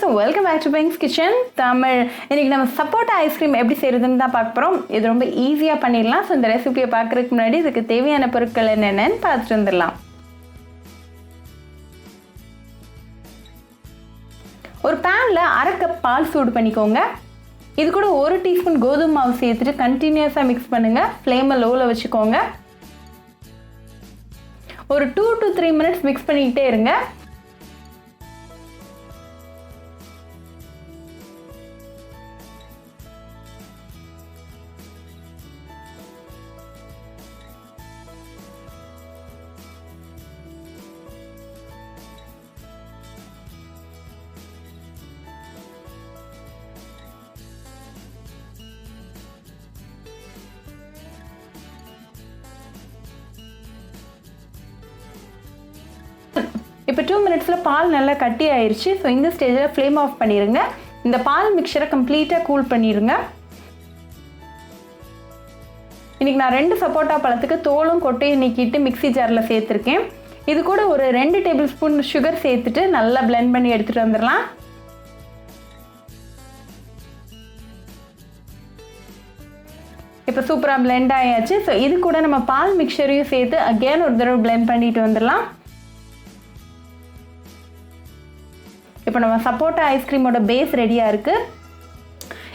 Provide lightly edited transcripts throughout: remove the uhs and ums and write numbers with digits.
friends, welcome back to Pink's Kitchen Tamil. இன்னைக்கு நம்ம சப்போட்டா ஐஸ்கிரீம் எப்படி செய்யறதுன்னு தான் பார்க்க போறோம். இது ரொம்ப ஈஸியா பண்ணிடலாம். ஸோ இந்த ரெசிபியை பார்க்கறதுக்கு முன்னாடி இதுக்கு தேவையான பொருட்கள் என்னென்னு பார்த்துட்டு வந்துடலாம். ஒரு பேன்ல அரை கப் பால் சூடு பண்ணிக்கோங்க. இது கூட 1 டீஸ்பூன் கோதுமை மாவு சேர்த்துட்டு கண்டினியூஸாக மிக்ஸ் பண்ணுங்க. ஃப்ளேமை லோவில் வச்சுக்கோங்க. ஒரு 2 to 3 மினிட்ஸ் மிக்ஸ் பண்ணிக்கிட்டே இருங்க. இப்போ 2 மினிட்ஸில் பால் நல்லா கட்டி ஆயிடுச்சு. ஸோ இந்த ஸ்டேஜில் ஃப்ளேம் ஆஃப் பண்ணிடுங்க. இந்த பால் மிக்சரை கம்ப்ளீட்டாக கூல் பண்ணிடுங்க. இன்றைக்கி நான் 2 சப்போட்டா பழத்துக்கு தோலும் கொட்டையும் நீக்கிட்டு மிக்ஸி ஜாரில் சேர்த்துருக்கேன். இது கூட ஒரு 2 டேபிள் ஸ்பூன் சுகர் சேர்த்துட்டு நல்லா பிளெண்ட் பண்ணி எடுத்துகிட்டு வந்துடலாம். இப்போ சூப்பராக பிளெண்ட் ஆயாச்சு. ஸோ இது கூட நம்ம பால் மிக்சரையும் சேர்த்து அகேன் ஒரு தடவை பிளெண்ட் பண்ணிட்டு வந்துடலாம். இப்போ நம்ம சப்போட்டா ஐஸ்கிரீமோட பேஸ் ரெடியாக இருக்குது.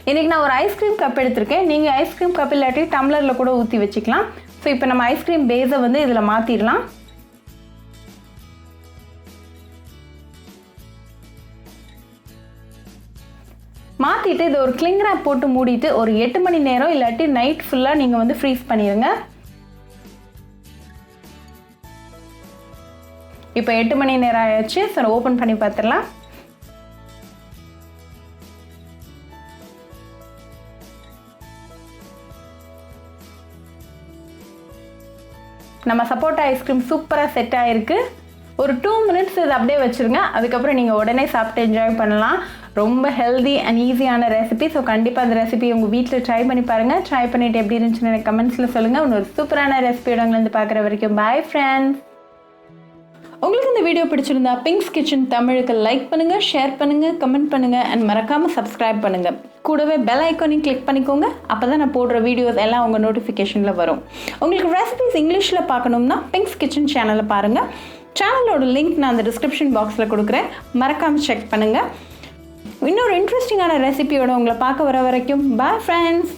இன்றைக்கி நான் ஒரு ஐஸ்கிரீம் கப் எடுத்திருக்கேன். நீங்கள் ஐஸ்கிரீம் கப் இல்லாட்டி டம்ளரில் கூட ஊற்றி வச்சுக்கலாம். ஸோ இப்போ நம்ம ஐஸ்கிரீம் பேஸை வந்து இதில் மாற்றிடலாம். மாற்றிட்டு இதை ஒரு கிளிங் ராப் போட்டு மூடிட்டு ஒரு 8 மணி நேரம் இல்லாட்டி நைட் ஃபுல்லாக நீங்கள் வந்து ஃப்ரீஸ் பண்ணிடுங்க. இப்போ 8 மணி நேரம் ஆயிடுச்சு. ஸோ ஓப்பன் பண்ணி பார்த்துடலாம். நம்ம சப்போட்டா ஐஸ்கிரீம் சூப்பராக செட் ஆகிருக்கு. ஒரு 2 மினிட்ஸ் இது அப்படியே வச்சுருங்க. அதுக்கப்புறம் நீங்கள் உடனே சாப்பிட்டு என்ஜாய் பண்ணலாம். ரொம்ப ஹெல்தி அண்ட் ஈஸியான ரெசிபி. ஸோ கண்டிப்பாக அந்த ரெசிபி உங்கள் வீட்டில் ட்ரை பண்ணி பாருங்கள். ட்ரை பண்ணிவிட்டு எப்படி இருந்துச்சுன்னு எனக்கு கமெண்ட்ஸில் சொல்லுங்கள். இன்னொரு சூப்பரான ரெசிபியோட உங்களை பார்க்குற வரைக்கும் பாய் ஃப்ரெண்ட்ஸ். உங்களுக்கு இந்த வீடியோ பிடிச்சிருந்தா பிங்க்ஸ் கிச்சன் தமிழுக்கு லைக் பண்ணுங்கள், ஷேர் பண்ணுங்கள், கமெண்ட் பண்ணுங்கள் அண்ட் மறக்காமல் சப்ஸ்கிரைப் பண்ணுங்கள். கூடவே பெல் ஐக்கானையும் கிளிக் பண்ணிக்கோங்க. அப்போ தான் நான் போடுற வீடியோஸ் எல்லாம் உங்கள் நோட்டிஃபிகேஷனில் வரும். உங்களுக்கு ரெசிபிஸ் இங்கிலீஷில் பார்க்கணும்னா பிங்க்ஸ் கிச்சன் சேனலை பாருங்கள். சேனலோட லிங்க் நான் அந்த டிஸ்கிரிப்ஷன் பாக்ஸில் கொடுக்குறேன். மறக்காமல் செக் பண்ணுங்கள். இன்னொரு இன்ட்ரெஸ்டிங்கான ரெசிபியோட உங்களை பார்க்க வர வரைக்கும் பாய் ஃப்ரெண்ட்ஸ்.